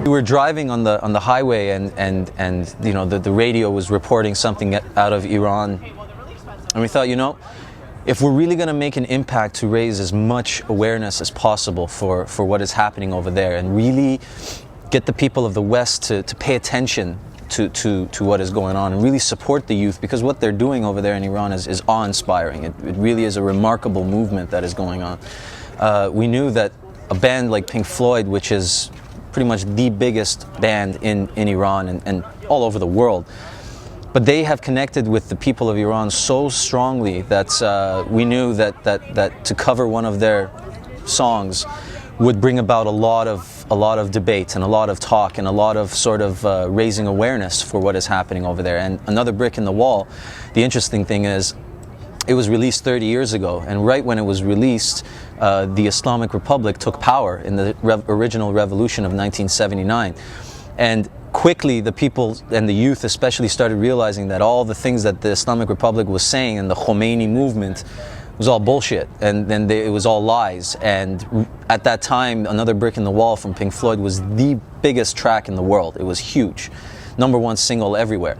We were driving on the highway, and you know, the radio was reporting something out of Iran, and we thought, you know, if we're really going to make an impact to raise as much awareness as possible for what is happening over there, and really get the people of the West to pay attention to what is going on, and really support the youth, because what they're doing over there in Iran is awe-inspiring. It really is a remarkable movement that is going on. We knew that a band like Pink Floyd, which is pretty much the biggest band in Iran and all over the world, but they have connected with the people of Iran so strongly that we knew that to cover one of their songs would bring about a lot of debate and a lot of talk and a lot of sort of raising awareness for what is happening over there. And Another Brick in the Wall, the interesting thing is, it was released 30 years ago, and right when it was released, the Islamic Republic took power in the original revolution of 1979. And quickly the people and the youth especially started realizing that all the things that the Islamic Republic was saying and the Khomeini movement was all bullshit, and then it was all lies. And at that time, Another Brick in the Wall from Pink Floyd was the biggest track in the world. It was huge, #1 single everywhere.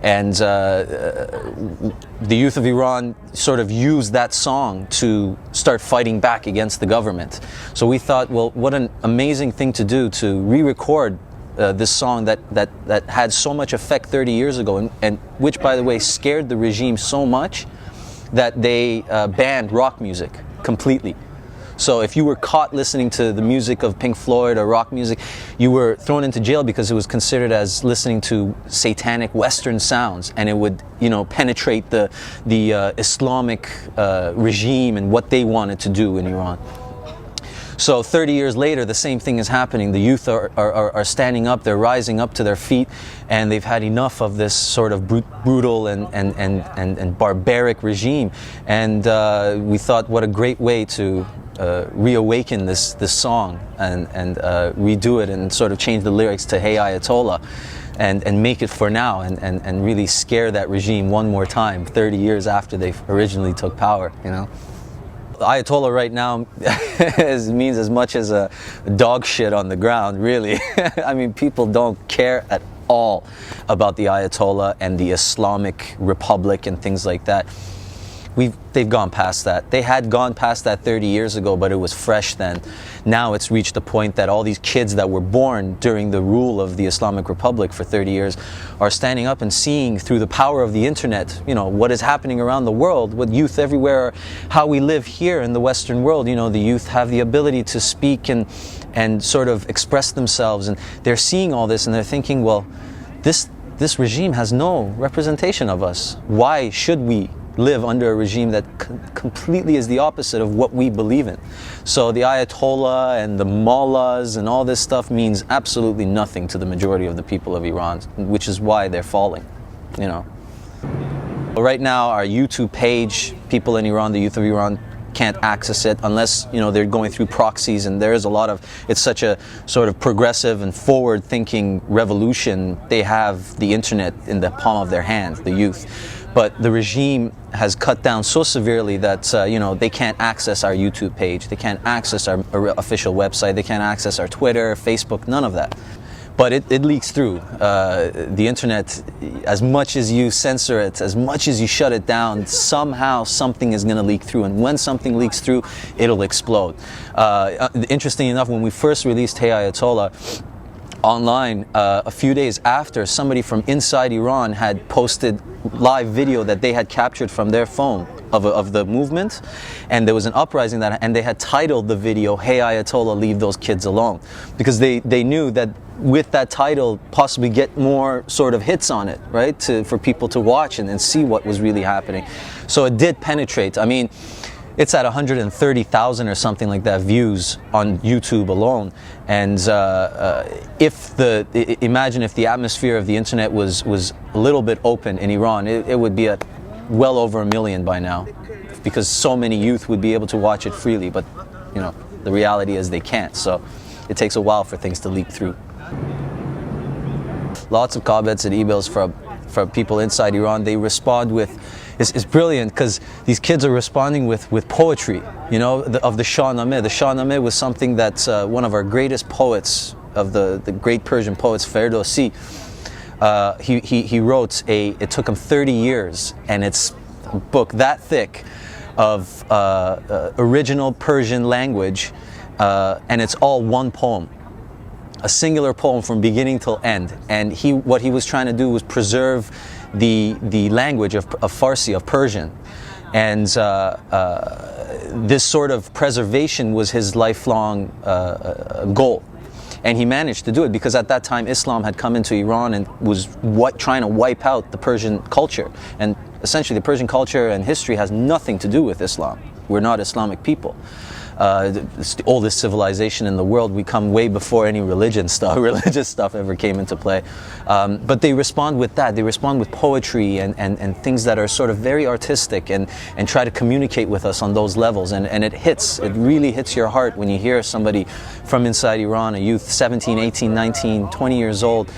And the youth of Iran sort of used that song to start fighting back against the government. So we thought, well, what an amazing thing to do, to re-record this song that had so much effect 30 years ago, and which, by the way, scared the regime so much that they banned rock music completely. So if you were caught listening to the music of Pink Floyd or rock music, you were thrown into jail because it was considered as listening to satanic Western sounds, and it would, you know, penetrate the Islamic regime and what they wanted to do in Iran. So 30 years later, the same thing is happening. The youth are standing up, they're rising up to their feet, and they've had enough of this sort of brutal and barbaric regime. And we thought, what a great way to reawaken this song and redo it and sort of change the lyrics to Hey Ayatollah, and make it for now, and really scare that regime one more time 30 years after they originally took power, you know. Ayatollah right now means as much as a dog shit on the ground, really. I mean, people don't care at all about the Ayatollah and the Islamic Republic and things like that. They've gone past that. They had gone past that 30 years ago, but it was fresh then. Now it's reached the point that all these kids that were born during the rule of the Islamic Republic for 30 years are standing up and seeing through the power of the internet, you know, what is happening around the world, what youth everywhere, how we live here in the Western world. You know, the youth have the ability to speak and sort of express themselves, and they're seeing all this and they're thinking, well, this regime has no representation of us. Why should we live under a regime that completely is the opposite of what we believe in? So the Ayatollah and the mullahs and all this stuff means absolutely nothing to the majority of the people of Iran, which is why they're falling, you know. Right now, our YouTube page, people in Iran, the youth of Iran, can't access it unless, you know, they're going through proxies, and there is a lot of, it's such a sort of progressive and forward-thinking revolution. They have the internet in the palm of their hands, the youth. But the regime has cut down so severely that, you know, they can't access our YouTube page, they can't access our official website, they can't access our Twitter, Facebook, none of that. But it leaks through. The internet, as much as you censor it, as much as you shut it down, somehow something is going to leak through. And when something leaks through, it'll explode. Interesting enough, when we first released Hey Ayatollah online, a few days after, somebody from inside Iran had posted live video that they had captured from their phone of the movement, and there was an uprising and they had titled the video, Hey Ayatollah, leave those kids alone, because they knew that with that title possibly get more sort of hits on it, right, for people to watch and see what was really happening. So it did penetrate. I mean, it's at 130,000 or something like that views on YouTube alone. And imagine if the atmosphere of the internet was a little bit open in Iran, it would be at well over 1 million by now, because so many youth would be able to watch it freely. But, you know, the reality is they can't. So it takes a while for things to leak through. Lots of comments and emails from people inside Iran. They respond with, it's brilliant, because these kids are responding with poetry, you know, of the Shahnameh. The Shahnameh was something that one of our greatest poets the great Persian poets Ferdowsi, he wrote it took him 30 years, and it's a book that thick of original Persian language, and it's all one poem, a singular poem from beginning till end. And what he was trying to do was preserve the language of Farsi, of Persian. And this sort of preservation was his lifelong goal. And he managed to do it because at that time Islam had come into Iran and was trying to wipe out the Persian culture. And essentially the Persian culture and history has nothing to do with Islam. We're not Islamic people. It's the oldest civilization in the world. We come way before any religious stuff ever came into play. But they respond with that. They respond with poetry and things that are sort of very artistic and try to communicate with us on those levels. And it really hits your heart when you hear somebody from inside Iran, a youth 17, 18, 19, 20 years old,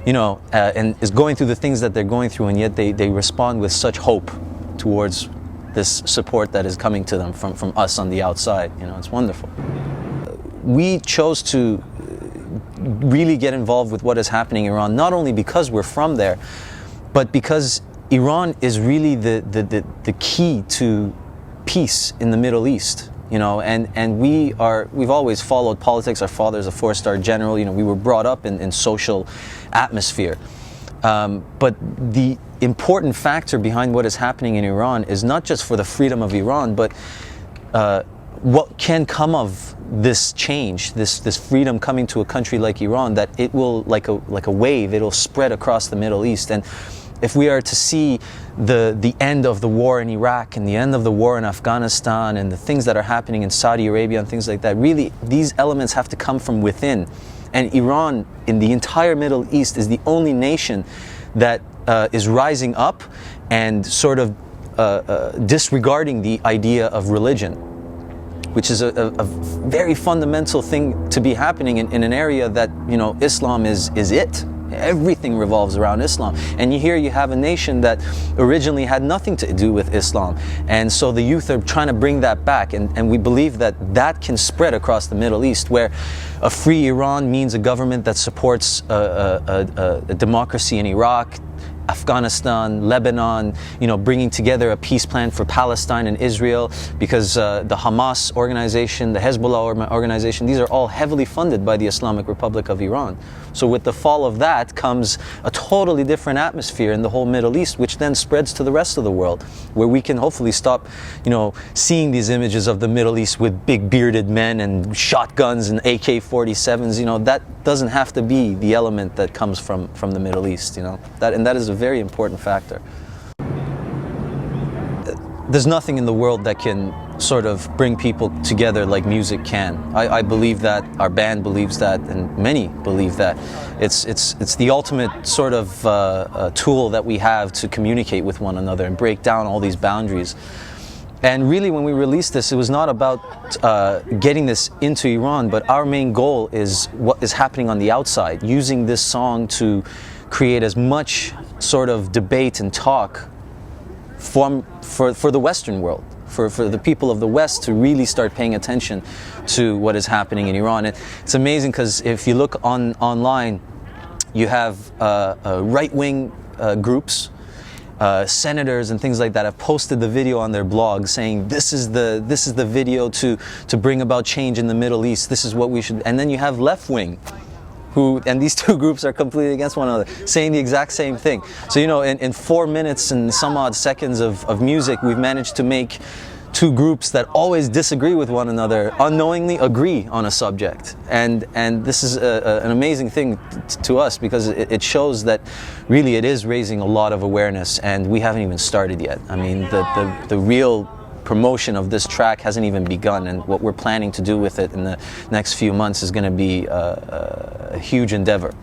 and is going through the things that they're going through, and yet they respond with such hope towards this support that is coming to them from us on the outside. It's wonderful. We chose to really get involved with what is happening in Iran, not only because we're from there, but because Iran is really the key to peace in the Middle East. And we've always followed politics. Our father's a 4-star general. We were brought up in social atmosphere. But the important factor behind what is happening in Iran is not just for the freedom of Iran, but what can come of this change, this freedom coming to a country like Iran, that it will, like a wave, it'll spread across the Middle East. And if we are to see the end of the war in Iraq and the end of the war in Afghanistan and the things that are happening in Saudi Arabia and things like that, really these elements have to come from within. And Iran, in the entire Middle East, is the only nation that is rising up and sort of disregarding the idea of religion, which is a very fundamental thing to be happening in an area that, Islam is it. Everything revolves around Islam. And here you have a nation that originally had nothing to do with Islam. And so the youth are trying to bring that back. And we believe that can spread across the Middle East, where a free Iran means a government that supports a democracy in Iraq, Afghanistan, Lebanon, bringing together a peace plan for Palestine and Israel, because the Hamas organization, the Hezbollah organization, these are all heavily funded by the Islamic Republic of Iran. So with the fall of that comes a totally different atmosphere in the whole Middle East, which then spreads to the rest of the world, where we can hopefully stop, seeing these images of the Middle East with big bearded men and shotguns and AK-47s. That doesn't have to be the element that comes from the Middle East. That is a very important factor. There's nothing in the world that can sort of bring people together like music can. I believe that, our band believes that, and many believe that. It's the ultimate sort of tool that we have to communicate with one another and break down all these boundaries. And really, when we released this, it was not about getting this into Iran, but our main goal is what is happening on the outside, using this song to create as much sort of debate and talk for the Western world, for the people of the West to really start paying attention to what is happening in Iran. And it's amazing because if you look online, you have right-wing groups, senators and things like that have posted the video on their blog saying this is the video to bring about change in the Middle East. This is what we should. And then you have left-wing, and these two groups are completely against one another, saying the exact same thing. So in 4 minutes and some odd seconds of music, we've managed to make two groups that always disagree with one another unknowingly agree on a subject. And this is an amazing thing to us, because it shows that really it is raising a lot of awareness, and we haven't even started yet. I mean, the real promotion of this track hasn't even begun, and what we're planning to do with it in the next few months is going to be a huge endeavor.